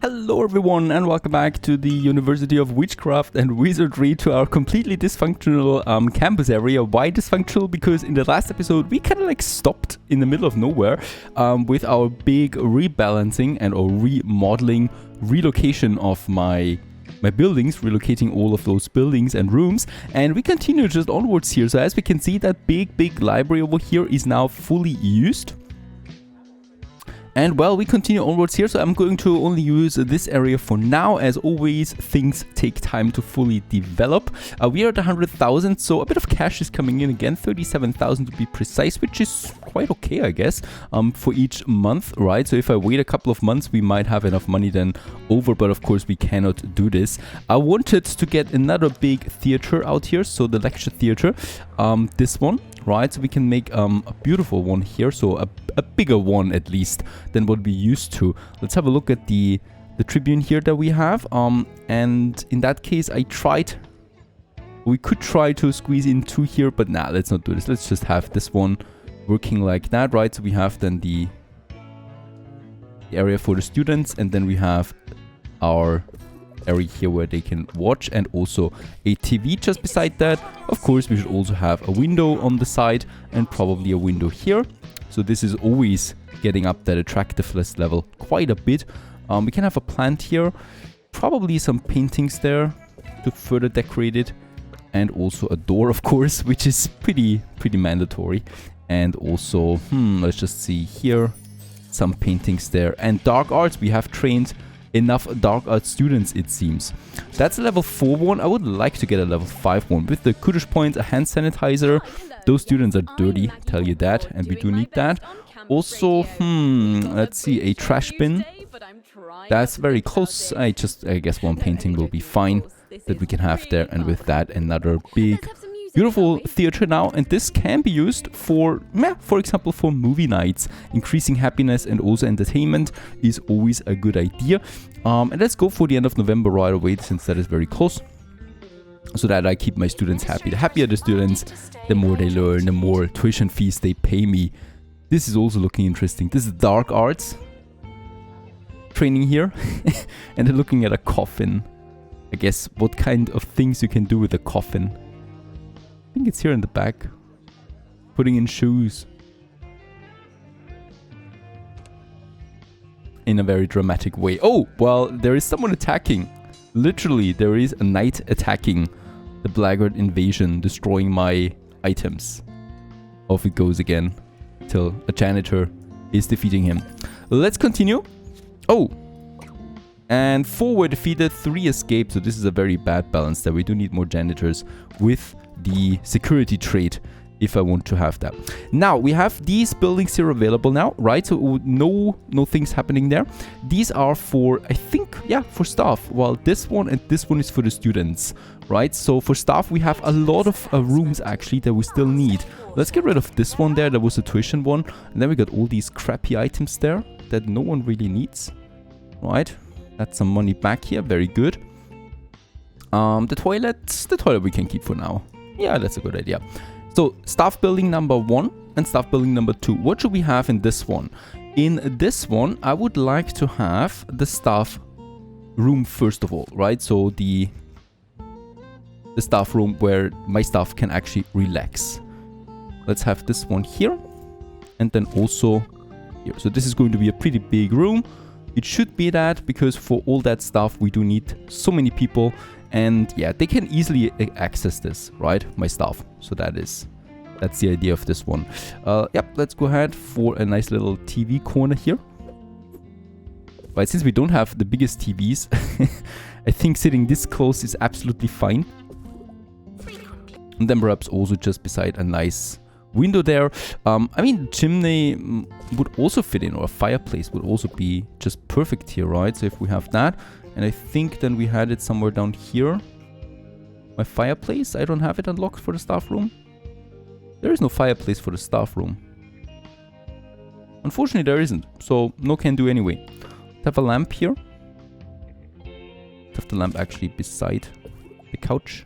Hello everyone and welcome back to the University of Witchcraft and Wizardry, to our completely dysfunctional campus area. Why dysfunctional? Because in the last episode we kind of like stopped in the middle of nowhere with our big rebalancing and or remodeling relocation of my buildings, relocating all of those buildings and rooms, and we continue just onwards here. So as we can see, that big library over here is now fully used. And well, we continue onwards here, so I'm going to only use this area for now. As always, things take time to fully develop. We are at 100,000, so a bit of cash is coming in again, 37,000 to be precise, which is quite okay, I guess, for each month, right? So if I wait a couple of months, we might have enough money then over, but of course we cannot do this. I wanted to get another big theater out here, so the lecture theater, this one. Right, so we can make a beautiful one here, so a bigger one at least than what we used to. Let's have a look at the tribune here that we have, and in that case we could try to squeeze in two here, but nah, let's not do this. Let's just have this one working like that, right? So we have then the area for the students, and then we have our area here where they can watch, and also a TV just beside that. Of course, we should also have a window on the side and probably a window here. So this is always getting up that attractiveness level quite a bit. We can have a plant here, probably some paintings there to further decorate it, and also a door, of course, which is pretty mandatory. And also, let's just see here, some paintings there, and dark arts. We have trained enough dark art students, it seems. That's a level 4 one. I would like to get a level 5 one with the Kudish points, a hand sanitizer. Those students are dirty, tell you that, and we do need that. Also, let's see, a trash bin. That's very close. I guess one painting will be fine that we can have there, and with that another big beautiful theater now, and this can be used for example, for movie nights. Increasing happiness and also entertainment is always a good idea. And let's go for the end of November right away, since that is very close, so that I keep my students happy. The happier the students, the more they learn, the more tuition fees they pay me. This is also looking interesting. This is dark arts training here. And they're looking at a coffin. I guess what kind of things you can do with a coffin. I think it's here in the back. Putting in shoes. In a very dramatic way. Oh, well, there is someone attacking. Literally, there is a knight attacking the blackguard invasion, destroying my items. Off it goes again, till a janitor is defeating him. Let's continue. Oh, and 4 were defeated, 3 escaped, so this is a very bad balance there. We do need more janitors with the security trait if I want to have that. Now we have these buildings here available now, right? So no things happening there. These are for, I think, yeah, for staff, while this one and this one is for the students, right? So for staff we have a lot of rooms actually that we still need. Let's get rid of this one there. That was a tuition one, and then we got all these crappy items there that no one really needs, right? That's some money back here, very good. The toilet we can keep for now. Yeah, that's a good idea. So staff building number 1 and staff building number 2. What should we have in this one? In this one, I would like to have the staff room first of all, right? So the staff room where my staff can actually relax. Let's have this one here, and then also here. So this is going to be a pretty big room. It should be that, because for all that stuff we do need so many people. And yeah, they can easily access this, right? My staff. So that's the idea of this one. Yep, let's go ahead for a nice little TV corner here. Right, since we don't have the biggest TVs, I think sitting this close is absolutely fine. And then perhaps also just beside a nice window there. I mean, chimney would also fit in, or a fireplace would also be just perfect here, right? So if we have that. And I think then we had it somewhere down here. My fireplace, I don't have it unlocked for the staff room. There is no fireplace for the staff room. Unfortunately, there isn't. So, no can do anyway. Let's have a lamp here. Let's have the lamp actually beside the couch.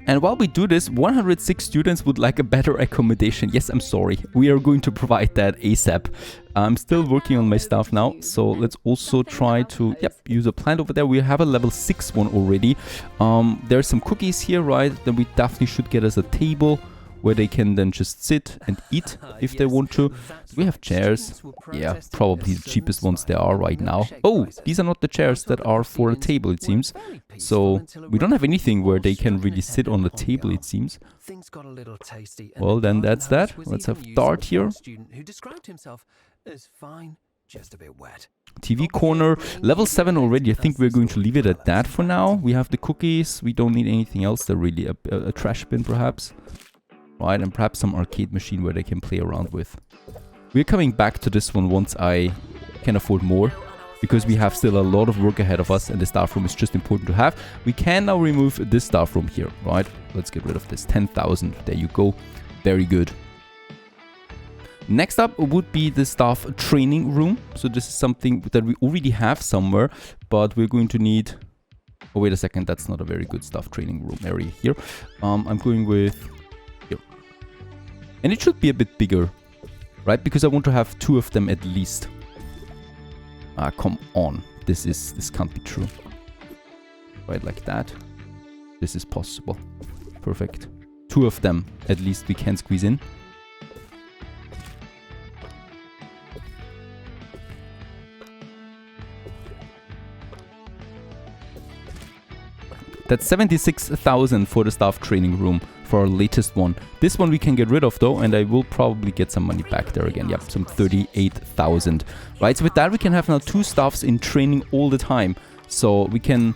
And while we do this, 106 students would like a better accommodation. Yes, I'm sorry. We are going to provide that ASAP. I'm still working on my stuff now. So let's also try to, use a plant over there. We have a level 6 one already. There's some cookies here, right? Then we definitely should get us a table where they can then just sit and eat if they want to. We have chairs. Yeah, probably the cheapest ones there are right now. Oh, these are not the chairs that are for a table, it seems. So we don't have anything where they can really sit on the table, it seems. Well, then that's that. Let's have Dart here. TV corner, level 7 already. I think we're going to leave it at that for now. We have the cookies. We don't need anything else. They're really a trash bin, perhaps. Right, and perhaps some arcade machine where they can play around with. We're coming back to this one once I can afford more, because we have still a lot of work ahead of us and the staff room is just important to have. We can now remove this staff room here, right? Let's get rid of this. 10,000. There you go. Very good. Next up would be the staff training room. So this is something that we already have somewhere, but we're going to need... Oh, wait a second. That's not a very good staff training room area here. I'm going with... And it should be a bit bigger, right? Because I want to have 2 of them at least. Ah, come on. This can't be true. Right, like that. This is possible. Perfect. 2 of them at least we can squeeze in. That's 76,000 for the staff training room for our latest one. This one we can get rid of though, and I will probably get some money back there again. Yep, some 38,000. Right, so with that we can have now 2 staffs in training all the time. So we can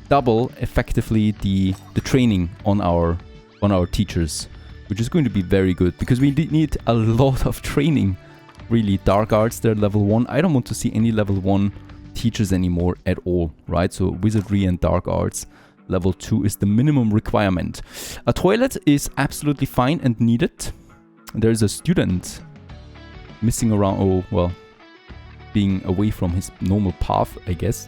double effectively the training on our teachers, which is going to be very good because we need a lot of training. Really, dark arts, they're level 1. I don't want to see any level 1 teachers anymore at all, right? So wizardry and dark arts. Level 2 is the minimum requirement. A toilet is absolutely fine and needed. There's a student missing around, oh, well, being away from his normal path, I guess.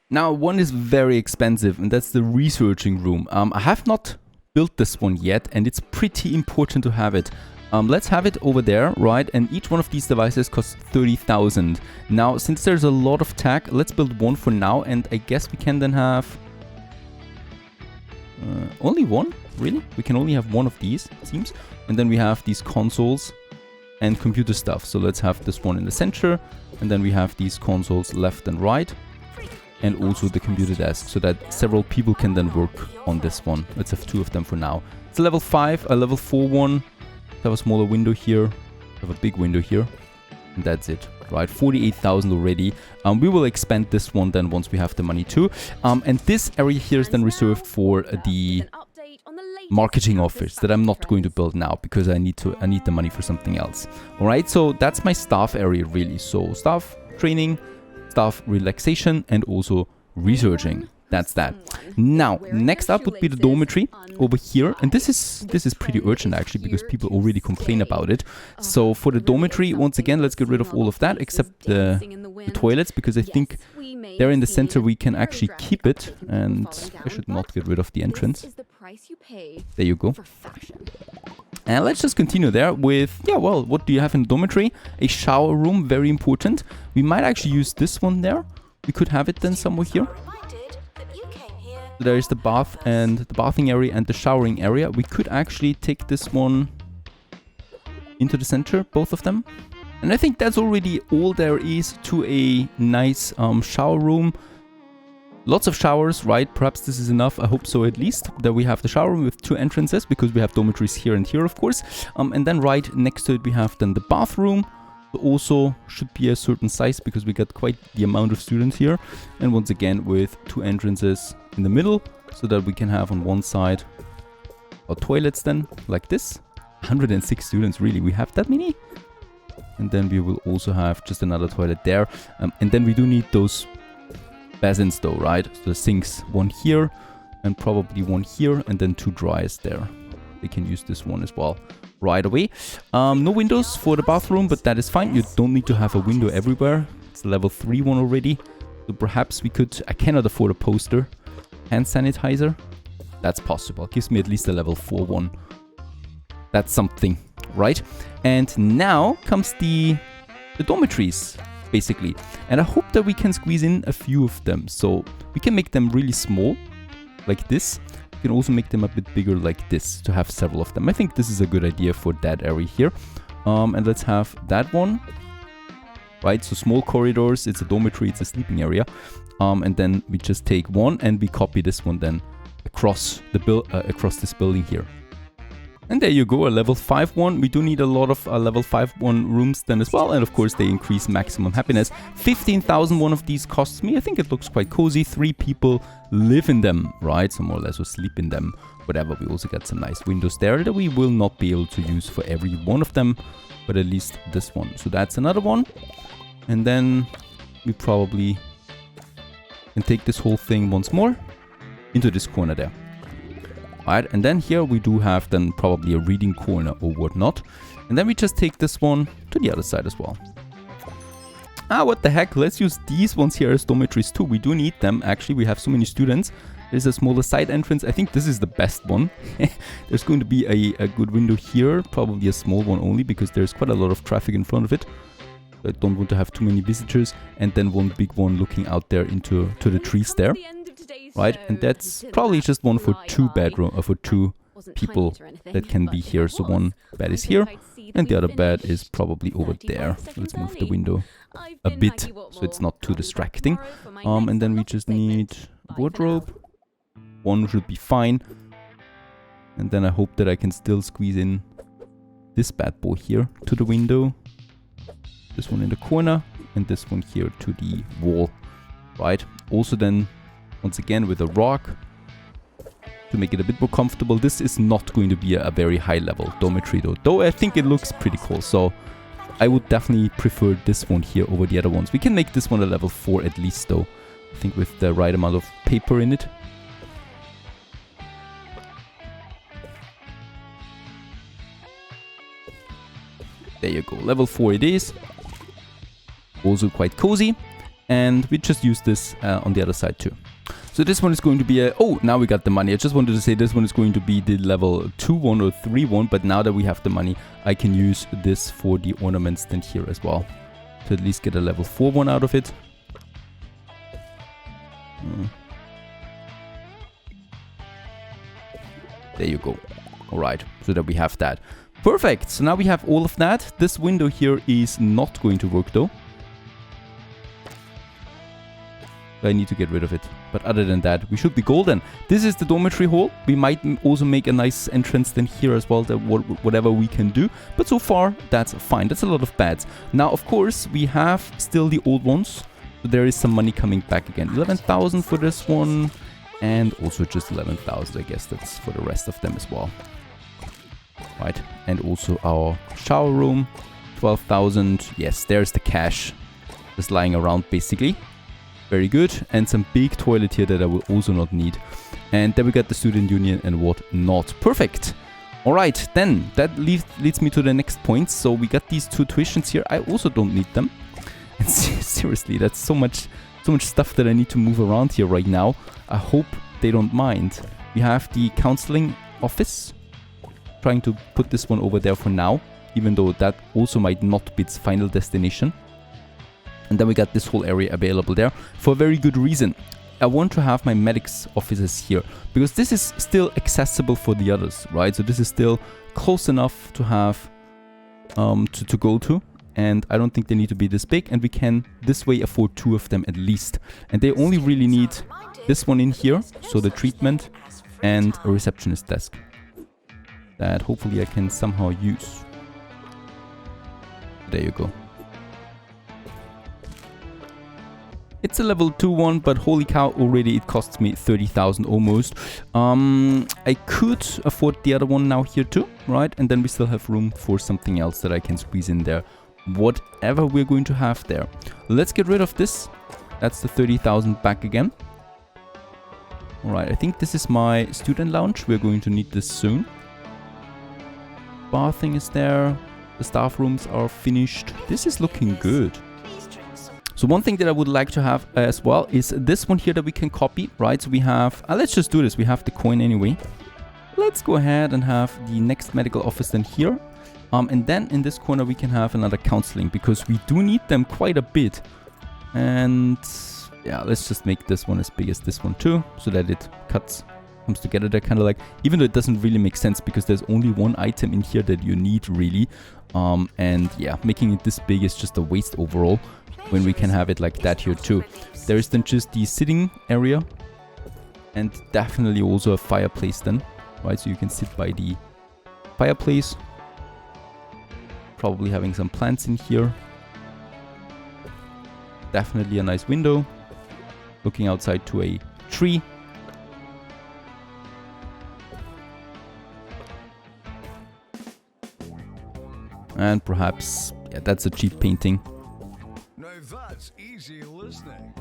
Now, one is very expensive, and that's the researching room. I have not built this one yet, and it's pretty important to have it. Let's have it over there, right? And each one of these devices costs 30,000. Now, since there's a lot of tech, let's build one for now, and I guess we can then have... only one? Really? We can only have one of these, it seems. And then we have these consoles and computer stuff. So let's have this one in the center. And then we have these consoles left and right. And also the computer desk, so that several people can then work on this one. Let's have 2 of them for now. It's a level 5, a level 4 one. Have a smaller window here. Have a big window here. And that's it. Right, 48,000 already. We will expand this one then once we have the money too. And this area here is then reserved for the marketing office that I'm not going to build now because I need the money for something else. All right, so that's my staff area really. So staff training, staff relaxation, and also researching. That's that. Now, next up would be the dormitory over here. And this is pretty urgent actually because people already complain about it. So for the dormitory, once again, let's get rid of all of that except the toilets because I think there in the center we can actually keep it. And I should not get rid of the entrance. There you go. And let's just continue there with, yeah, well, what do you have in the dormitory? A shower room, very important. We might actually use this one there. We could have it then somewhere here. There is the bath and the bathing area and the showering area. We could actually take this one into the center, both of them. And I think that's already all there is to a nice shower room. Lots of showers, right? Perhaps this is enough. I hope so at least. That we have the shower room with 2 entrances because we have dormitories here and here, of course. And then right next to it we have then the bathroom. Also should be a certain size because we got quite the amount of students here. And once again with 2 entrances in the middle so that we can have on one side our toilets then like this. 106 students, really? We have that many? And then we will also have just another toilet there. And then we do need those basins though, right? So the sinks, one here and probably one here and then 2 dryers there. They can use this one as well right away. No windows for the bathroom, but that is fine. You don't need to have a window everywhere. It's a level 3 one already. So perhaps we could... I cannot afford a poster. Hand sanitizer. That's possible. Gives me at least a level 4 one. That's something, right? And now comes the dormitories, basically. And I hope that we can squeeze in a few of them. So we can make them really small, like this. We can also make them a bit bigger like this, to have several of them. I think this is a good idea for that area here. And let's have that one. Right, so small corridors, it's a dormitory, it's a sleeping area. And then we just take one and we copy this one then across the across this building here. And there you go, a level 5 one. We do need a lot of level 5 one rooms then as well. And of course they increase maximum happiness. 15,000 one of these costs me. I think it looks quite cozy. 3 people live in them, right? So more or less, or sleep in them, whatever. We also got some nice windows there that we will not be able to use for every one of them, but at least this one. So that's another one. And then we probably can take this whole thing once more into this corner there. Alright, and then here we do have then probably a reading corner or whatnot. And then we just take this one to the other side as well. Ah, what the heck, let's use these ones here as dormitories too. We do need them, actually, we have so many students. There's a smaller side entrance. I think this is the best one. There's going to be a good window here, probably a small one only, because there's quite a lot of traffic in front of it. I don't want to have too many visitors, and then one big one looking out there into the trees there, right? And that's probably just one for 2 bedroom or for 2 people that can be here. So one bed is here, and the other bed is probably over there. Let's move the window a bit so it's not too distracting. And then we just need a wardrobe. One should be fine. And then I hope that I can still squeeze in this bad boy here to the window. This one in the corner, and this one here to the wall, right? Also then, once again, with a rock to make it a bit more comfortable. This is not going to be a very high level dormitory though I think it looks pretty cool. So I would definitely prefer this one here over the other ones. We can make this one a level 4 at least though. I think with the right amount of paper in it. There you go, level 4 it is. Also quite cozy, and we just use this on the other side too. So this one is going to be a... Oh, now we got the money. I just wanted to say this one is going to be the level 2 one or 3 one, but now that we have the money, I can use this for the ornaments then here as well. To at least get a level 4 one out of it. There you go. Alright, so that we have that. Perfect, so now we have all of that. This window here is not going to work though. I need to get rid of it. But other than that, we should be golden. This is the dormitory hall. We might also make a nice entrance then here as well, that whatever we can do. But so far, that's fine. That's a lot of beds. Now, of course, we have still the old ones. So there is some money coming back again. 11,000 for this one. And also just 11,000, I guess that's for the rest of them as well. Right, and also our shower room. 12,000. Yes, there's the cash. Just lying around, basically. Very good. And some big toilet here that I will also not need. And then we got the student union and what not. Perfect. Alright, then that leads me to the next point. So we got these 2 tuitions here. I also don't need them. And seriously, that's so much stuff that I need to move around here right now. I hope they don't mind. We have the counseling office. Trying to put this one over there for now. Even though that also might not be its final destination. And then we got this whole area available there for a very good reason. I want to have my medics offices here because this is still accessible for the others, right? So this is still close enough to have to go to, and I don't think they need to be this big, and we can this way afford 2 of them at least. And they only really need this one in here, so the treatment and a receptionist desk that hopefully I can somehow use. There you go. It's a level 2 one, but holy cow, already it costs me 30,000 almost. I could afford the other one now here too, right? And then we still have room for something else that I can squeeze in there. Whatever we're going to have there. Let's get rid of this. That's the 30,000 back again. Alright, I think this is my student lounge. We're going to need this soon. Bathing is there. The staff rooms are finished. This is looking good. So one thing that I would like to have as well is this one here that we can copy, right? So we have, let's just do this. We have the coin anyway. Let's go ahead and have the next medical office then here. And then in this corner we can have another counseling because we do need them quite a bit. And yeah, let's just make this one as big as this one too, so that it comes together. They're kind of like, even though it doesn't really make sense because there's only one item in here that you need really. And yeah, making it this big is just a waste overall when we can have it like that here too. There is then just the sitting area and definitely also a fireplace then, right? So you can sit by the fireplace. Probably having some plants in here. Definitely a nice window. Looking outside to a tree. And perhaps, yeah, that's a cheap painting. Now that's easy listening.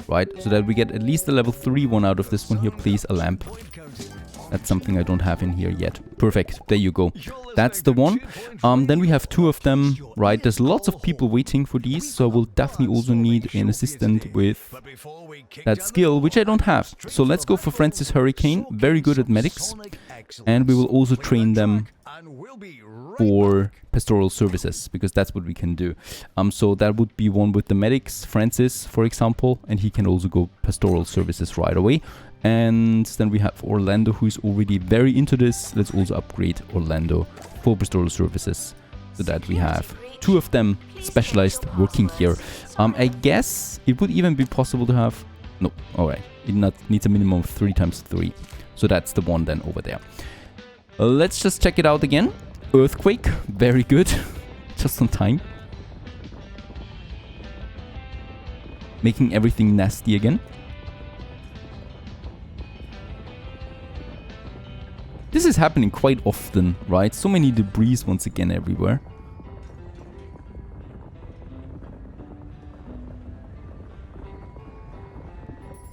Right, so that we get at least a level 3 one out of this one here. Please, a lamp. That's something I don't have in here yet. Perfect, there you go. That's the one. Then we have 2 of them, right? There's lots of people waiting for these, so I will definitely also need an assistant with that skill, which I don't have. So let's go for Francis Hurricane, very good at medics. And we will also train them for pastoral services, because that's what we can do. So that would be one with the medics, Francis, for example, and he can also go pastoral services right away. And then we have Orlando, who is already very into this. Let's also upgrade Orlando for pastoral services, so that we have 2 of them specialized working here. I guess it would even be possible to have... No, alright. It needs a minimum of 3 times 3. So that's the one then over there. Let's just check it out again. Earthquake, very good. Just on time. Making everything nasty again. This is happening quite often, right? So many debris once again everywhere.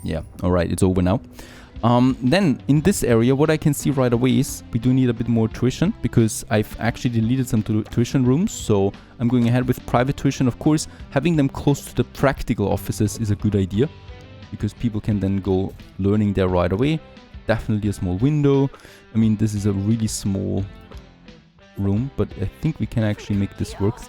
Yeah, alright, it's over now. Then in this area, what I can see right away is we do need a bit more tuition, because I've actually deleted some tuition rooms. So I'm going ahead with private tuition. Of course, having them close to the practical offices is a good idea, because people can then go learning there right away. Definitely a small window. I mean, this is a really small room, but I think we can actually make this work.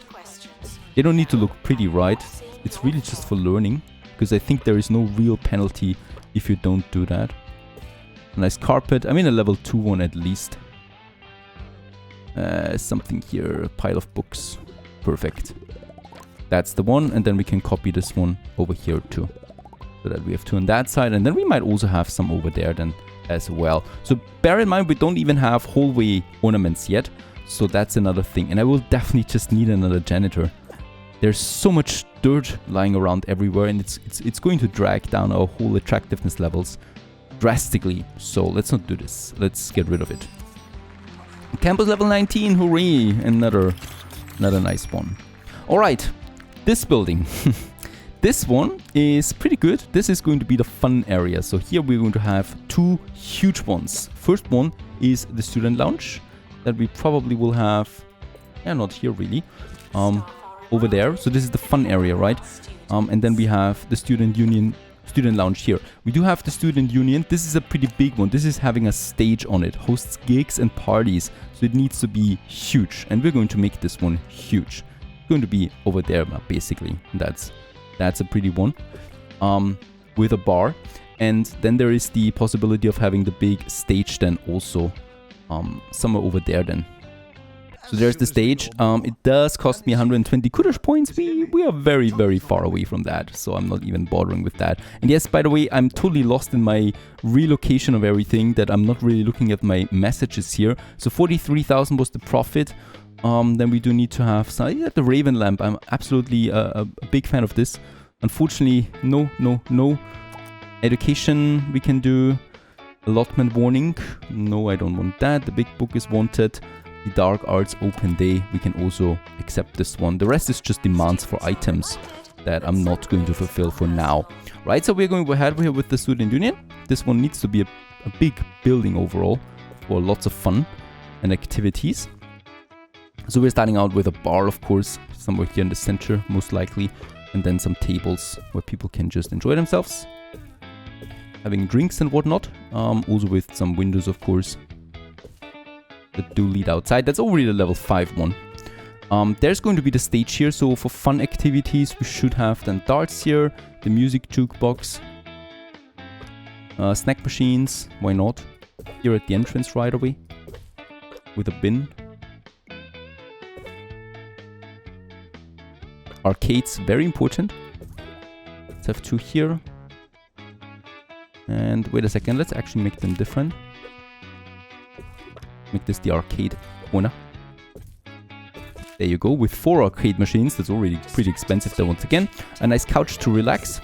They don't need to look pretty, right? It's really just for learning, because I think there is no real penalty if you don't do that. A nice carpet. I mean, a level 2 one at least. Something here. A pile of books. Perfect. That's the one. And then we can copy this one over here too, so that we have 2 on that side. And then we might also have some over there then as well. So bear in mind, we don't even have hallway ornaments yet. So that's another thing. And I will definitely just need another janitor. There's so much dirt lying around everywhere, and it's going to drag down our whole attractiveness levels drastically. So let's not do this. Let's get rid of it. Campus level 19, hooray! Another nice one. All right, this building. This one is pretty good. This is going to be the fun area. So here we're going to have 2 huge ones. First one is the student lounge that we probably will have. Yeah, not here really. Over there. So this is the fun area, right? And then we have the student lounge here. We do have the student union. This is a pretty big one. This is having a stage on it. Hosts gigs and parties. So it needs to be huge. And we're going to make this one huge. It's going to be over there, basically. That's a pretty one. With a bar. And then there is the possibility of having the big stage then also somewhere over there then. So there's the stage. It does cost me 120 Kudosh points. We are very, very far away from that. So I'm not even bothering with that. And yes, by the way, I'm totally lost in my relocation of everything, that I'm not really looking at my messages here. So 43,000 was the profit. Then we do need to have some, yeah, the Raven lamp. I'm absolutely a big fan of this. Unfortunately, no. Education we can do. Allotment warning. No, I don't want that. The big book is wanted. The Dark Arts Open Day, we can also accept this one. The rest is just demands for items that I'm not going to fulfill for now. Right, so we're going ahead here with the Student Union. This one needs to be a big building overall for lots of fun and activities. So we're starting out with a bar, of course, somewhere here in the center, most likely. And then some tables where people can just enjoy themselves, having drinks and whatnot. Also with some windows, of course, that do lead outside. That's already the level 5 one. There's going to be the stage here, so for fun activities we should have then darts here, the music jukebox, snack machines, why not? Here at the entrance right away, with a bin. Arcades, very important. Let's have 2 here. And wait a second, let's actually make them different. Make this the arcade corner. There you go, with 4 arcade machines. That's already pretty expensive there once again. A nice couch to relax,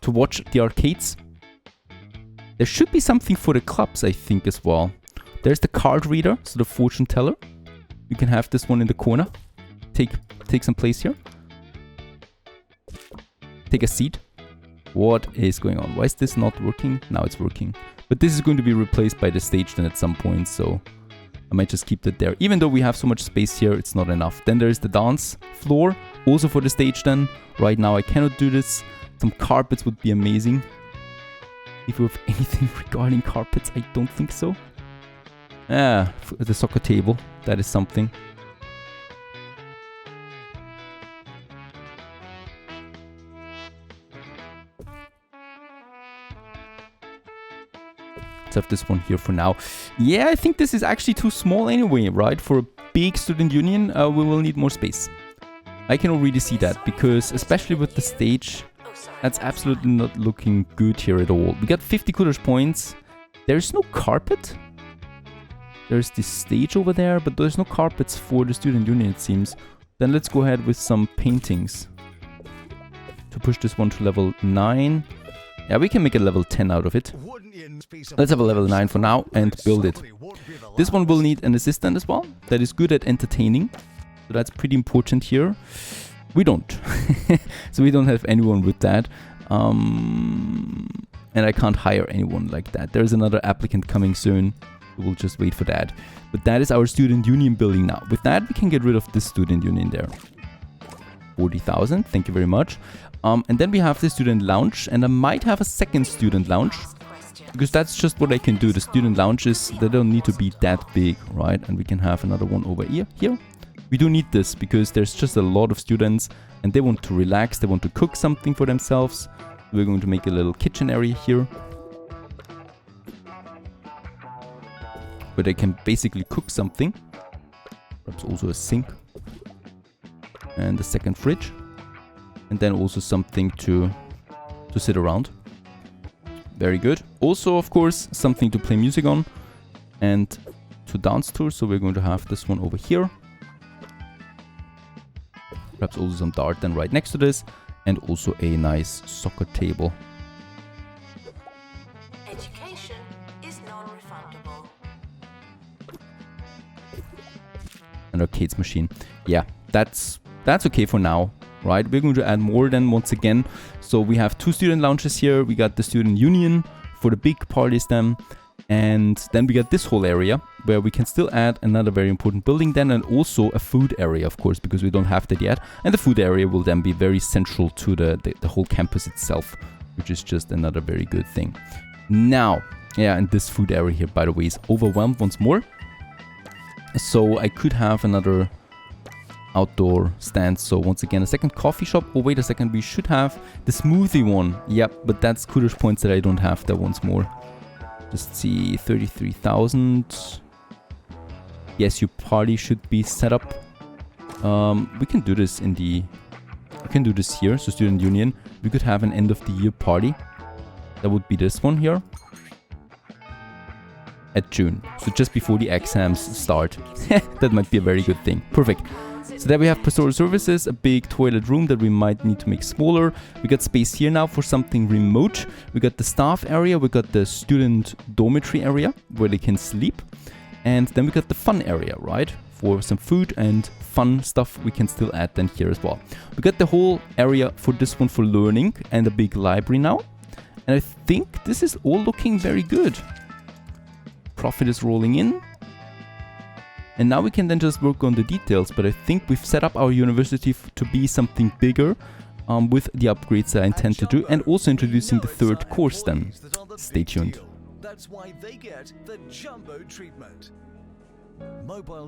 to watch the arcades. There should be something for the clubs, I think, as well. There's the card reader, so the fortune teller. You can have this one in the corner. Take some place here. Take a seat. What is going on? Why is this not working? Now it's working. But this is going to be replaced by the stage then at some point, so I might just keep that there. Even though we have so much space here, it's not enough. Then there's the dance floor, also for the stage then. Right now I cannot do this. Some carpets would be amazing. If we have anything regarding carpets, I don't think so. Ah, the soccer table, that is something. Let's have this one here for now. Yeah, I think this is actually too small anyway, right? For a big student union, we will need more space. I can already see that, because especially with the stage, that's absolutely not looking good here at all. We got 50 coolers points. There's no carpet. There's this stage over there, but there's no carpets for the student union, it seems. Then let's go ahead with some paintings to push this one to level 9. Yeah, we can make a level 10 out of it. Let's have a level 9 for now and build it. This one will need an assistant as well that is good at entertaining. So that's pretty important here. We don't. So we don't have anyone with that. And I can't hire anyone like that. There's another applicant coming soon. We'll just wait for that. But that is our student union building now. With that, we can get rid of this student union there. 40,000. Thank you very much. And then we have the student lounge. And I might have a second student lounge. Because that's just what I can do. The student lounges, they don't need to be that big, right? And we can have another one over here. We do need this because there's just a lot of students and they want to relax. They want to cook something for themselves. We're going to make a little kitchen area here, where they can basically cook something. Perhaps also a sink. And a second fridge. And then also something to sit around. Very good. Also, of course, something to play music on. And to dance to. So we're going to have this one over here. Perhaps also some dart then right next to this. And also a nice soccer table. Education is non-refundable. An arcades machine. Yeah, that's okay for now, right? We're going to add more then once again. So we have 2 student lounges here. We got the student union for the big parties then. And then we got this whole area where we can still add another very important building then, and also a food area, of course, because we don't have that yet. And the food area will then be very central to the whole campus itself, which is just another very good thing. Now, yeah, and this food area here, by the way, is overwhelmed once more. So I could have another outdoor stand. So once again, a second coffee shop. Oh, wait a second, we should have the smoothie one. Yep, but that's coolers points that I don't have there once more. Just see, 33,000. Yes, your party should be set up. We can do this in the... We can do this here, so student union. We could have an end of the year party. That would be this one here. At June. So just before the exams start. That might be a very good thing. Perfect. So there we have pastoral services, a big toilet room that we might need to make smaller. We got space here now for something remote. We got the staff area, we got the student dormitory area where they can sleep. And then we got the fun area, right? For some food and fun stuff we can still add then here as well. We got the whole area for this one for learning and a big library now. And I think this is all looking very good. Profit is rolling in. And now we can then just work on the details, but I think we've set up our university to be something bigger. with the upgrades that I intend to do, and also introducing the third course then. Stay tuned. That's why they get the jumbo treatment. Mobile